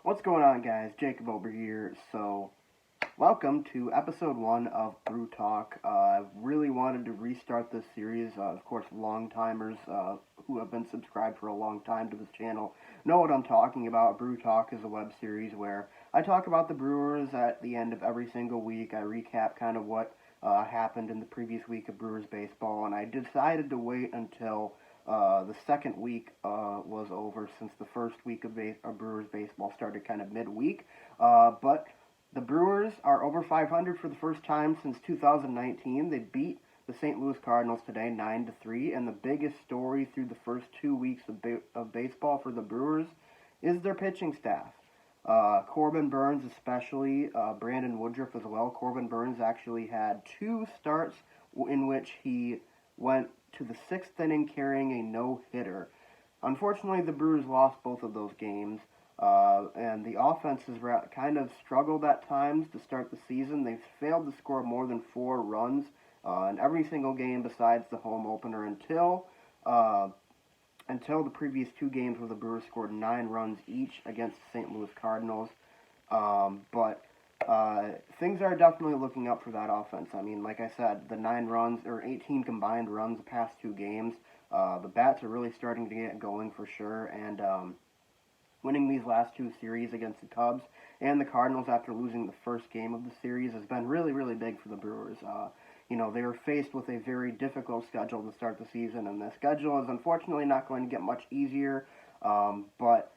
What's going on, guys? Jacob over here. Welcome to episode 1 of BrewTalk. I really wanted to restart this series. Of course, long-timers who have been subscribed for a long time to this channel know what I'm talking about. BrewTalk is a web series where I talk about the Brewers at the end of every single week. I recap kind of what happened in the previous week of Brewers baseball, and I decided to wait until the second week was over, since the first week of Brewers baseball started kind of midweek. But the Brewers are over 500 for the first time since 2019. They beat the St. Louis Cardinals today 9-3, and the biggest story through the first 2 weeks of baseball for the Brewers is their pitching staff. Corbin Burnes especially, Brandon Woodruff as well. Corbin Burnes actually had 2 starts in which he went to the 6th inning carrying a no-hitter. Unfortunately, the Brewers lost both of those games, and the offense has kind of struggled at times to start the season. They've failed to score more than 4 runs in every single game besides the home opener until the previous 2 games where the Brewers scored 9 runs each against the St. Louis Cardinals. But things are definitely looking up for that offense. I mean, like I said, the 9 runs, or 18 combined runs the past 2 games, the bats are really starting to get going for sure, and winning these last 2 series against the Cubs and the Cardinals after losing the first game of the series has been really, really big for the Brewers. They were faced with a very difficult schedule to start the season, and the schedule is unfortunately not going to get much easier, but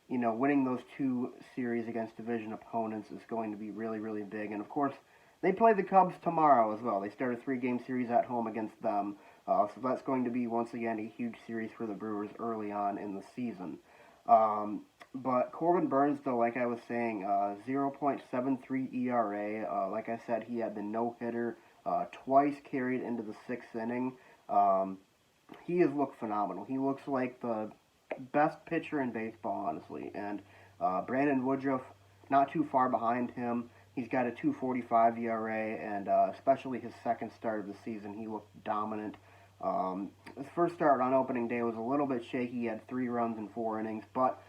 winning those 2 series against division opponents is going to be really, really big. And of course, they play the Cubs tomorrow as well. They start a 3-game series at home against them, so that's going to be once again a huge series for the Brewers early on in the season. But Corbin Burnes, though, like I was saying, 0.73 ERA. Like I said, he had the no-hitter, twice carried into the 6th inning. He has looked phenomenal. He looks like the best pitcher in baseball, honestly. And Brandon Woodruff, not too far behind him. He's got a 2.45 ERA, and especially his second start of the season, he looked dominant. His first start on opening day was a little bit shaky. He had 3 runs in 4 innings, but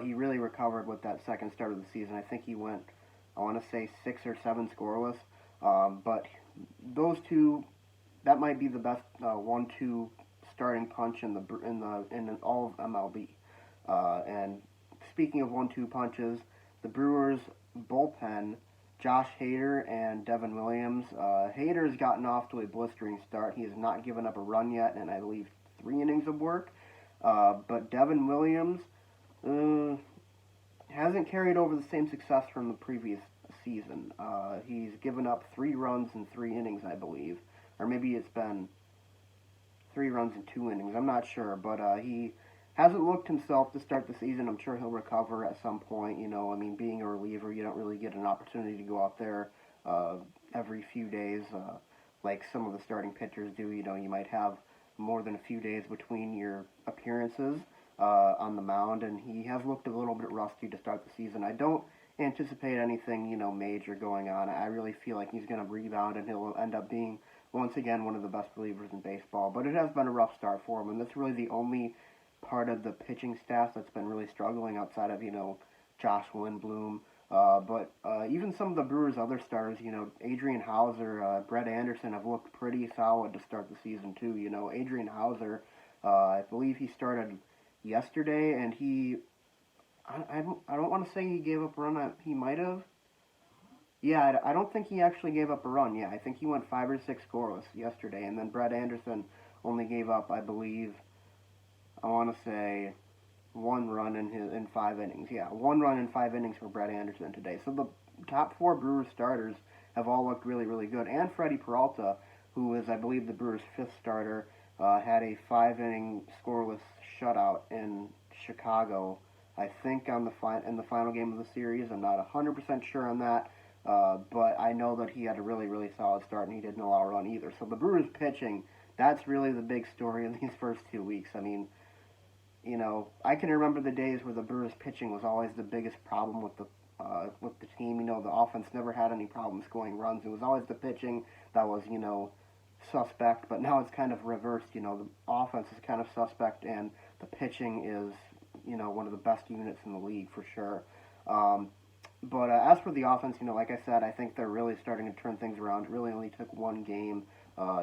he really recovered with that second start of the season. I think he went, I want to say, 6 or 7 scoreless. But those 2, that might be the best 1-2 starting punch in all of MLB. And speaking of 1-2 punches, the Brewers bullpen, Josh Hader and Devin Williams. Hader has gotten off to a blistering start. He has not given up a run yet, and I believe 3 innings of work. But Devin Williams hasn't carried over the same success from the previous season. He's given up 3 runs in 3 innings, I believe. Or maybe it's been 3 runs in 2 innings. I'm not sure, but he hasn't looked himself to start the season. I'm sure he'll recover at some point. Being a reliever, you don't really get an opportunity to go out there every few days like some of the starting pitchers do. You might have more than a few days between your appearances on the mound, and he has looked a little bit rusty to start the season. I don't anticipate anything, major going on. I really feel like he's going to rebound, and he'll end up being, once again, one of the best relievers in baseball. But it has been a rough start for him, and that's really the only part of the pitching staff that's been really struggling outside of, Josh Lindblom. But even some of the Brewers' other stars, Adrian Hauser, Brett Anderson have looked pretty solid to start the season too. Adrian Hauser, I believe he started yesterday, and I don't want to say he gave up a run. He might have. Yeah, I don't think he actually gave up a run. Yeah, I think he went 5 or 6 scoreless yesterday, and then Brett Anderson only gave up, I believe, I want to say 1 run in 5 innings. Yeah, 1 run in 5 innings for Brett Anderson today. So the top 4 Brewers starters have all looked really, really good. And Freddie Peralta, who is, I believe, the Brewers' 5th starter, had a 5-inning scoreless shutout in Chicago, I think, in the final game of the series. I'm not 100% sure on that, but I know that he had a really, really solid start, and he didn't allow a run either. So the Brewers pitching, that's really the big story of these first 2 weeks. I mean, I can remember the days where the Brewers pitching was always the biggest problem with the team. The offense never had any problem scoring runs. It was always the pitching that was, suspect, but now it's kind of reversed. The offense is kind of suspect, and the pitching is, one of the best units in the league for sure. But as for the offense, like I said, I think they're really starting to turn things around. It really only took one game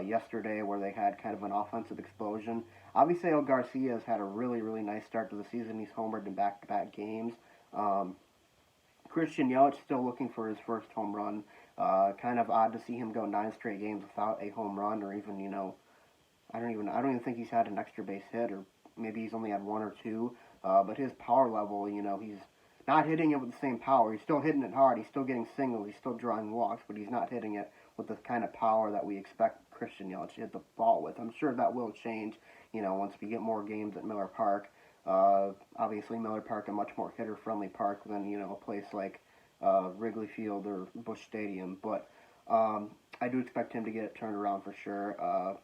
yesterday where they had kind of an offensive explosion. Obviously, El Garcia has had a really, really nice start to the season. He's homered in back-to-back games. Um, Christian Yelich still looking for his first home run. Kind of odd to see him go 9 straight games without a home run, or even I don't even think he's had an extra base hit, or maybe he's only had one or two. But his power level, he's not hitting it with the same power. He's still hitting it hard. He's still getting singles. He's still drawing walks, but he's not hitting it with the kind of power that we expect Christian Yelich to hit the ball with. I'm sure that will change, once we get more games at Miller Park. Obviously, Miller Park, a much more hitter-friendly park than, a place like Wrigley Field or Busch Stadium. But I do expect him to get it turned around for sure.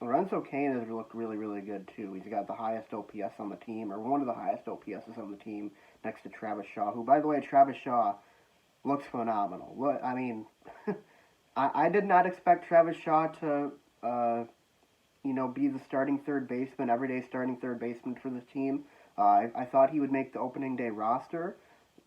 Lorenzo Cain has looked really, really good, too. He's got the highest OPS on the team, or one of the highest OPSs on the team, next to Travis Shaw, who, by the way, Travis Shaw looks phenomenal. I mean, I did not expect Travis Shaw to, be the starting third baseman, everyday starting third baseman for this team. I thought he would make the opening day roster,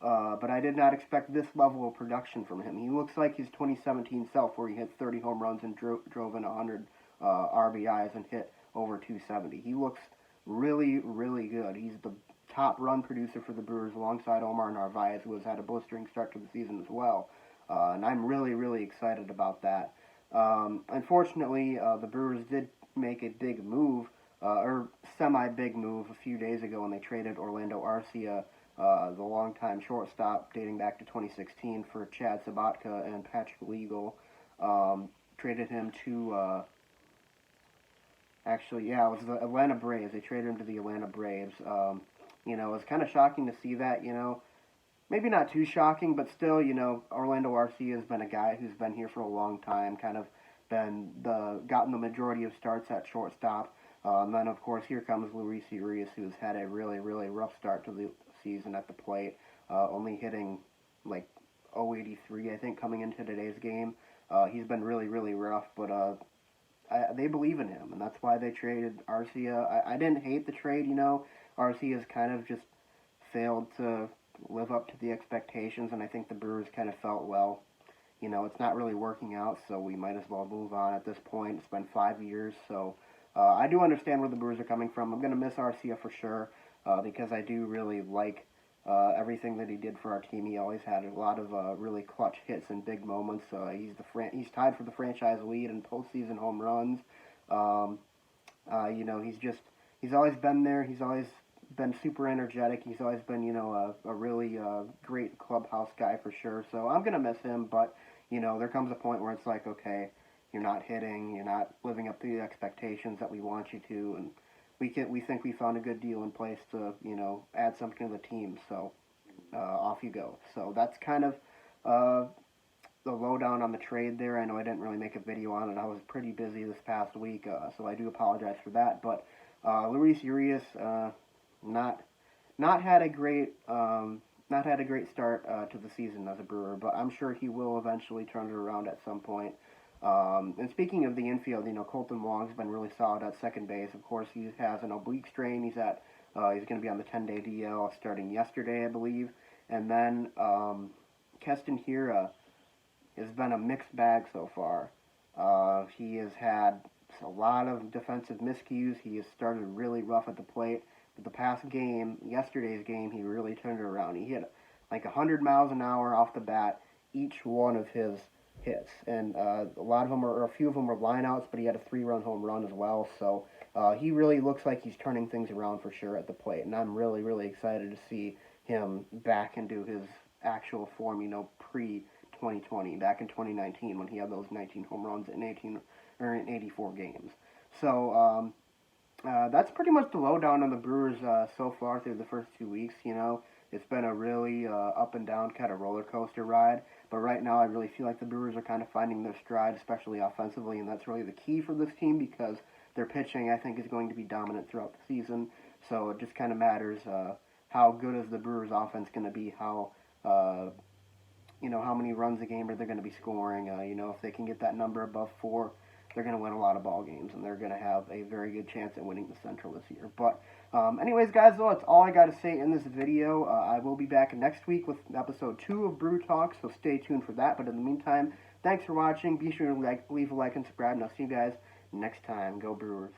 but I did not expect this level of production from him. He looks like his 2017 self, where he hit 30 home runs and drove in 100 RBIs and hit over 270. He looks really, really good. He's the top run producer for the Brewers alongside Omar Narvaez, who has had a blistering start to the season as well. And I'm really, really excited about that. Unfortunately, the Brewers did make a big move, or semi-big move, a few days ago when they traded Orlando Arcia, the longtime shortstop dating back to 2016, for Chad Sabatka and Patrick Legal. Traded him to... Actually, yeah, it was the Atlanta Braves. They traded him to the Atlanta Braves. It was kind of shocking to see that, Maybe not too shocking, but still, Orlando Arcia has been a guy who's been here for a long time, kind of gotten the majority of starts at shortstop. And then, of course, here comes Luis Urias, who's had a really, really rough start to the season at the plate, only hitting like 083, I think, coming into today's game. He's been really, really rough, but they believe in him, and that's why they traded Arcia. I didn't hate the trade, Arcia's kind of just failed to live up to the expectations, and I think the Brewers kind of felt, well, it's not really working out, so we might as well move on at this point. It's been 5 years, so I do understand where the Brewers are coming from. I'm going to miss Arcia for sure, because I do really like everything that he did for our team. He always had a lot of really clutch hits and big moments. He's tied for the franchise lead in postseason home runs. He's always been there. He's always been super energetic. He's always been, a really great clubhouse guy for sure. So I'm gonna miss him, but there comes a point where it's like, okay, you're not hitting, you're not living up to the expectations that we want you to, and we think we found a good deal in place to, add something to the team. So off you go. So that's kind of the lowdown on the trade there. I know I didn't really make a video on it. I was pretty busy this past week, so I do apologize for that. But Luis Urias, not had a great start to the season as a Brewer, but I'm sure he will eventually turn it around at some point. And speaking of the infield, Colton Wong's been really solid at second base. Of course, he has an oblique strain. He's going to be on the 10-day DL starting yesterday, I believe. And then Keston Hiura has been a mixed bag so far. He has had a lot of defensive miscues. He has started really rough at the plate. But the past game, yesterday's game, he really turned it around. He hit like 100 miles an hour off the bat, each one of his hits. And a few of them were lineouts, but he had a 3-run home run as well. So he really looks like he's turning things around for sure at the plate. And I'm really, really excited to see him back into his actual form, pre-2020, back in 2019 when he had those 19 home runs in 84 games. So that's pretty much the lowdown on the Brewers so far through the first 2 weeks. It's been a really up and down kind of roller coaster ride. But right now, I really feel like the Brewers are kind of finding their stride, especially offensively, and that's really the key for this team because their pitching, I think, is going to be dominant throughout the season. So it just kind of matters how good is the Brewers' offense going to be, how many runs a game are they going to be scoring. If they can get that number above 4, they're going to win a lot of ball games, and they're going to have a very good chance at winning the Central this year. But Anyways, guys, though, that's all I got to say in this video. I will be back next week with episode 2 of Brew Talk, so stay tuned for that. But in the meantime, thanks for watching. Be sure to leave a like and subscribe, and I'll see you guys next time. Go Brewers.